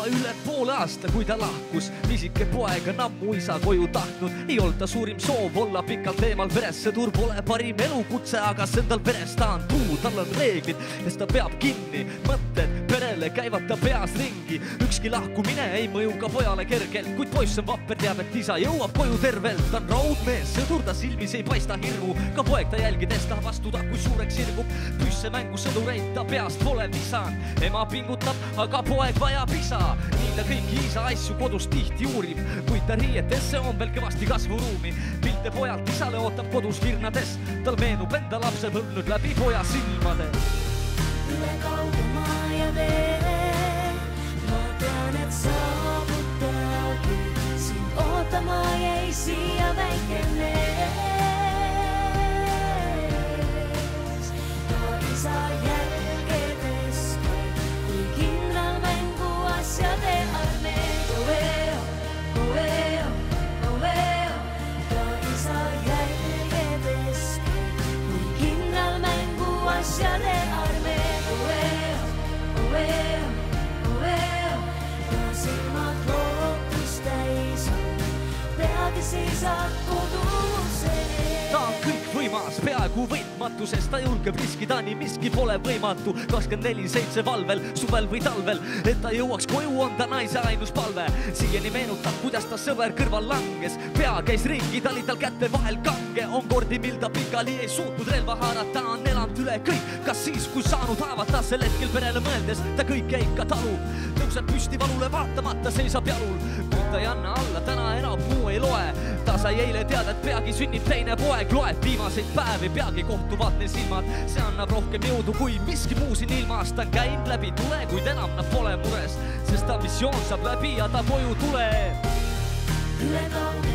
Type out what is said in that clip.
juba üle poole aasta, kui ta lahkus. Pisike poeg on ammu isa koju tahtnud. Ei olnud ta suurim soov olla pikalt eemal perest. See tur pole parim elukutse, aga see endal perest ta on truu. Tal on reeglid, kes ta peab kinni. Mõtted perele käivad ta peas ringi. Ükski lahkumine ei mõju ka pojale kergelt, kuid poiss on vapper, teab, et isa jõuab koju tervelt. Ta on raudmees, sõdur ta silmis ei paista hirmu. Ka poeg ta jälgides tahab astuda, kui suureks sirgub. Püsse mängu sõdureid ta peast pole visanud. Ema pingutab, aga poeg vajab isa. Nii ta kõiki isa asju kodus tihti uurib, kuid ta riietesse on veel kõvasti kasvuruumi. Pilte pojalt isale ootab kodus virnades. Tal meenub enda lapse põlnud läbi poja silmade. Üle kauge maa ja vee, ma tean, et saabutagi. Sind ootama jäi siia väike mees. Ta isa jälgedes, kui kindral mängu asjade armee. Oveo, oveo, oveo. Ta isa jälgedes, kui kindral mängu asjade armee. Ta on kõik võimas, peaaegu võitmatu, sest ta julgeb riskida, nii miski pole võimatu. 24/7 valvel, suvel või talvel, et ta jõuaks koju, on ta naise ainus palve. Siiani meenutab, kuidas ta sõber kõrval langes. Pea käis ringi, ta oli tal käte vahel kange. On kordi, mil ta pikali ei suutnud relva haarata. On elanud üle kõik, kas siis, kui saanud haavata. Sel hetkel perele mõeldes, ta kõike ikka talub. Tõuseb püsti valule vaatamata, seisab jalul. Kuid ta ei anna alla, täna enam muu ei loe. Ta sai eile teada, et peagi sünnib teine poeg. Loeb viimaseid päevi, peagi kohtuvad neil silmad. See annab rohkem jõudu kui miski muu siin ilmas. Ta on käinud läbi tule, kuid enam nad pole mures, sest ta missioon saab läbi ja ta koju tuleb. Üle kauge